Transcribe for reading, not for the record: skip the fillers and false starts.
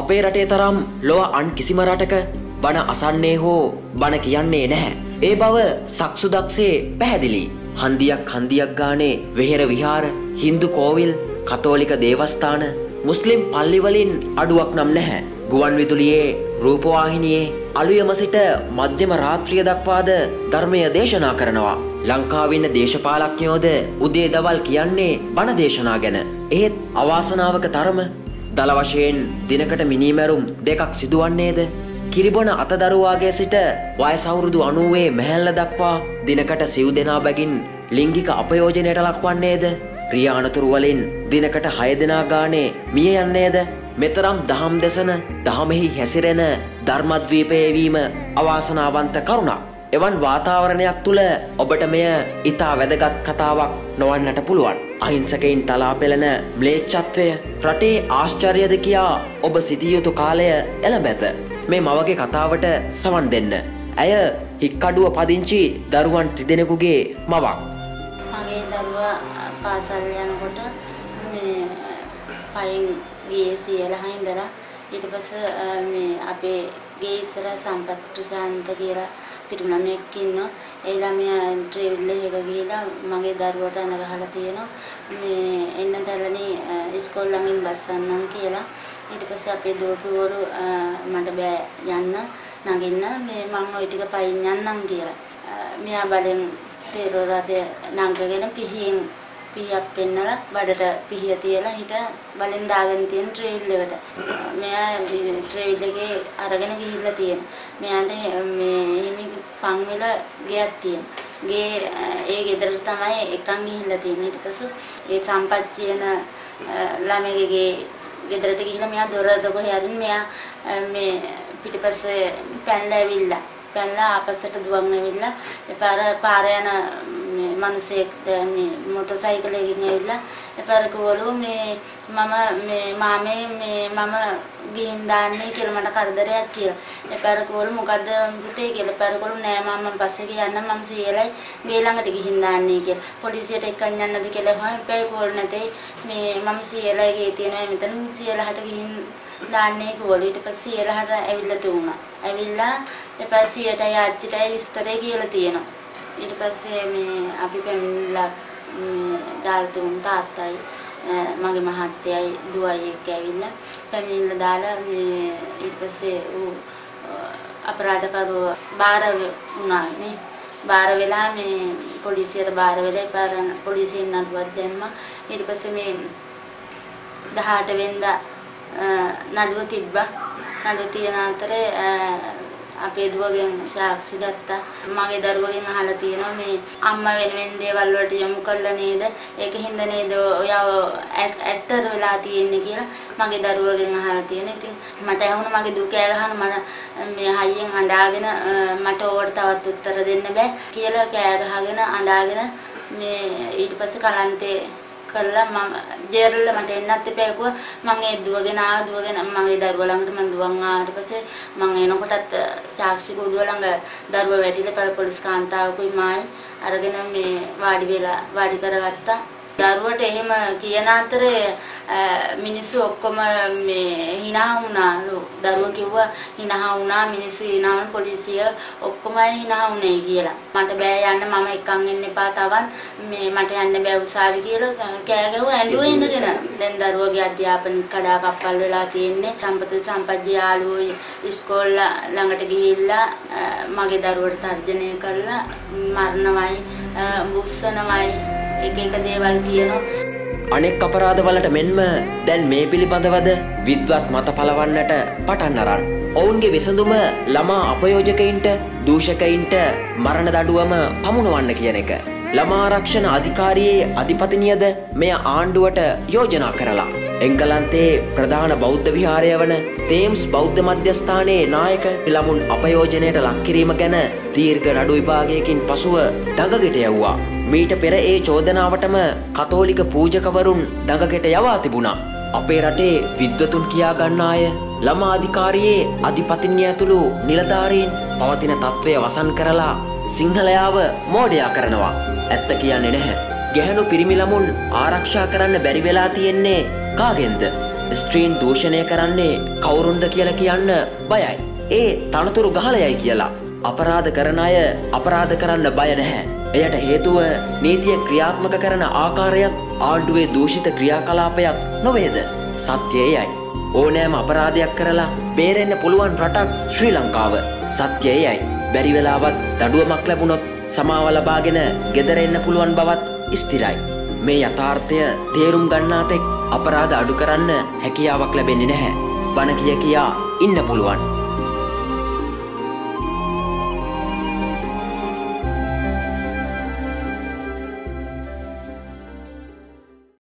අපේ රටේ තරම් ලොව අන් කිසිම රටක බණ අසන්නේ හෝ බණ කියන්නේ නැහැ. ඒ බව සක්සුදක්සේ පැහැදිලි. හන්දියක් ගානේ වෙහෙර විහාර, හින්දු කෝවිල්, කතෝලික දේවස්ථාන, මුස්ලිම් පල්ලිවලින් අඩුවක් නම් නැහැ. ගුවන් විදුලියේ, රූපවාහිනියේ අලුයම සිට මධ්‍යම රාත්‍රිය දක්වාද ධර්මය දේශනා කරනවා. ලංකාවේ ඉන්න දේශපාලඥයෝද උදේ දවල් කියන්නේ බණ දේශනා ගැන. එහෙත් අවාසනාවක තරම දල වශයෙන් දිනකට මිනිමැරුම් 2ක් සිදුවන්නේද? කිරිබොන අතදරුවාගේ සිට වයස අවුරුදු 90 මැහැල්ල දක්වා දිනකට සිව් දෙනා බැගින් ලිංගික අපයෝජනයට ලක්වන්නේද? ක්‍රියානතුරු වලින් දිනකට 6 දෙනා ගානේ මිය යන්නේද? මෙතරම් දහම් දෙසන, දහමෙහි හැසිරෙන ධර්මද්වීපයේ වීම අවාසනාවන්ත කරුණක්. එවන් වාතාවරණයක් තුල ඔබට මෙය ඊටා වැදගත් කතාවක් නොවන්නට පුළුවන්. අහිංසකයින් තලා පෙළෙන ම්ලේච්ඡත්වය රටේ ආශ්චර්යද කියා ඔබ සිටිය යුතු කාලය එළඹැත. මේ මවගේ කතාවට සවන් දෙන්න. ඇය හික්කඩුව පදිංචි දරුවන් 3 දෙනෙකුගේ මවක්. මගේ දරුවා පාසල් යනකොට මේ පයින් ගියේ සියලා හින්දලා ඊට පස්සේ මේ අපේ ගේ ඉස්සර සම්පත් ප්‍රශාන්ත කියලා පිටු ළමයෙක් ඉන්නවා. ඒ ළමයා ට්‍රේවල් එකක ගිහිලා මගේ දරුවට අණ ගහලා තියෙනවා. මේ එන්නටලනේ ඉස්කෝලෙන් බස්සන්නම් කියලා. ඊට පස්සේ අපේ දුව කිව්වලු මට බෑ යන්න නගින්න මේ මං ওই ටික පයින් යන්නම් කියලා. මෙයා බලෙන් තේරෝරාද නංගගෙන පිහියක් පෙන්නලා බඩට පිහිය තියලා හිට බලෙන් දාගෙන තියෙන ට්‍රේවල් එකට. මෙයා ට්‍රේවල් එකේ අරගෙන ගිහිල්ලා තියෙන. මෙයාට මේ හිමි පන් වල ගයක් තියෙන. ඒ ගෙදරට තමයි එකන් ගිහිල්ලා තියෙන්නේ. ඊට පස්සේ ඒ සම්පච්චියන ළමයිගේ ගෙදරට ගිහිල්ලා මෙයා දොර දොබේ හරින් මෙයා මේ පිටිපස්සේ පැනලා ආපස්සට දුවන් ඇවිල්ලා පාර යන මිනිසෙක් මේ මොටර් සයිකලයකින් ඇවිල්ලා එපාර කවලු මම ගිහින් දාන්නේ කියලා මට කරදරයක් කියලා. එපාර කවලු මොකද්ද පුතේ කියලා. එපාර කවලු නෑ මම පස්සේ ගියන්නම් මම සීයලයි ගේ ළඟට ගිහින් දාන්නේ කියලා. පොලිසියට එක්කන් යන්නද කියලා හොයන් එපාර කවලු නැතේ මේ මම සීයලයි ගේ තියෙනවා මෙතන සීයලහට ගිහින් දාන්නේ කවලු. ඊට පස්සේ සීයලහට ඇවිල්ලා තුණා. ඇවිල්ලා එපාර සීයටයි ආච්චිටයි විස්තරය කියලා තියෙනවා. ඊට පස්සේ මේ අපි පැමිණිලා දාලා තුන් තාත්තයි මගේ මහත්තයයි දුවයි එක්ක ඇවිල්ලා පැමිණිලා දාලා මේ ඊට පස්සේ අපරාධකරුව බාර වුණානේ. බාර වෙලා මේ පොලිසියට බාර වෙලා පාර පොලිසියෙන් නඩුවක් දැම්මා. ඊට පස්සේ මේ 18 වෙනිදා නඩුව තිබ්බා. නඩුව තියන අතරේ අපේ දුවගෙන් සාක්ෂි ගත්තා. මගේ දරුවගෙන් අහලා තියෙනවා මේ අම්මා වෙනුවෙන් දේවල් වලට යොමු කළා නේද? ඒකින්ද නේද ඔයා ඇක්ටර් වෙලා තියෙන්නේ කියලා මගේ දරුවගෙන් අහලා තියෙනවා. ඉතින් මට ඇහුණා මගේ දුව කෑ ගහන මම මේ හයියෙන් අඬාගෙන මට ඕවට තවත් උත්තර දෙන්න බෑ කියලා කෑ ගහගෙන අඬාගෙන මේ ඊට පස්සේ කලන්තේ කළා මම ජේරල්ල මට එන්නත් එපා කිව්වා. මම ඒ දුවගෙන මගේ දරුවා ළඟට මම දුවන් ආවට පස්සේ මම එනකොටත් සාක්ෂි කුඩුව ළඟ දරුවා වැටිලා පොලිස් කාන්තාවකුයි මායි අරගෙන මේ වාඩි කරගත්තා. දරුවට එහෙම කියන අතරේ මිනිස්සු ඔක්කොම මේ hina වුණාලු. දරුවා කිව්වා hina වුණා මිනිස්සු hina වුණ පොලිසිය ඔක්කොමයි hina වුණේ කියලා. මට බෑ යන්න මම එක්කන් එන්න එපා තවත් මේ මට යන්න බෑ උසාවි කියලා කෑ ගැහුවා ඇඬුවේ ඉඳගෙන. දැන් දරුවගේ අධ්‍යාපනික කඩා කප්පල් වෙලා තියෙන්නේ. සම්පත් යාළුවෝ ඉස්කෝල ළඟට ගිහිල්ලා මගේ දරුවට තර්ජනය කරලා මරණවයි බුස්සනවයි එක දේවල් කියනවා. අනෙක් අපරාධවලට මෙන්ම දැන් මේ පිළිබඳවද විද්වත් මත පලවන්නට පටන් අරන්. ඔවුන්ගේ විසඳුම ළමා අපයෝජකයින්ට, දූෂකයින්ට මරණ දඩුවම පමුණවන්න කියන එක. ළමා ආරක්ෂණ අධිකාරියේ අධිපතිනියද මෙය ආණ්ඩුවට යෝජනා කරලා. එංගලන්තයේ ප්‍රධාන බෞද්ධ විහාරය වන තේම්ස් බෞද්ධ මධ්‍යස්ථානයේ නායක ළමුන් අපයෝජනයට ලක් කිරීම ගැන දීර්ඝ නඩු විභාගයකින් පසුව දඟගෙට යවුවා. මීට පෙර ඒ චෝදනාවටම කතෝලික පූජකවරුන් දඟගෙට යවා තිබුණා. අපේ රටේ විද්වතුන් කියා ගන්න අය ළමා අධිකාරියේ අධිපතිනිය ඇතුළු නිලධාරීන් පවතින තත්ත්වය වසන් කරලා සිංහලයාව මෝඩයා කරනවා. ඇත්ත කියන්නේ නැහැ. ගැහැණු පිරිමි ළමුන් ආරක්ෂා කරන්න බැරි වෙලා තියෙන්නේ කාගෙන්ද? ස්ත්‍රීන් දූෂණය කරන්නේ කවුරුන්ද කියලා කියන්න බයයි. ඒ තනතුරු ගහලයයි කියලා. අපරාධ කරන අය අපරාධ කරන්න බය නැහැ. එයට හේතුව නීතිය ක්‍රියාත්මක කරන ආකාරයත් ආණ්ඩුවේ දූෂිත ක්‍රියාකලාපයක් නොවේද? සත්‍යය එයයි. ඕනෑම අපරාධයක් කරලා බේරෙන්න පුළුවන් රටක් ශ්‍රී ලංකාව. සත්‍යය එයයි. බැරි වෙලාවත් දඩුවමක් ලැබුණොත් සමාව ලබාගෙන ගෙදර එන්න පුළුවන් බවත් ස්ථිරයි. මේ යථාර්ථය තේරුම් ගන්නාතෙක් අපරාධ අඩු කරන්න හැකියාවක් ලැබෙන්නේ නැහැ. බණ කියා ඉන්න පුළුවන්.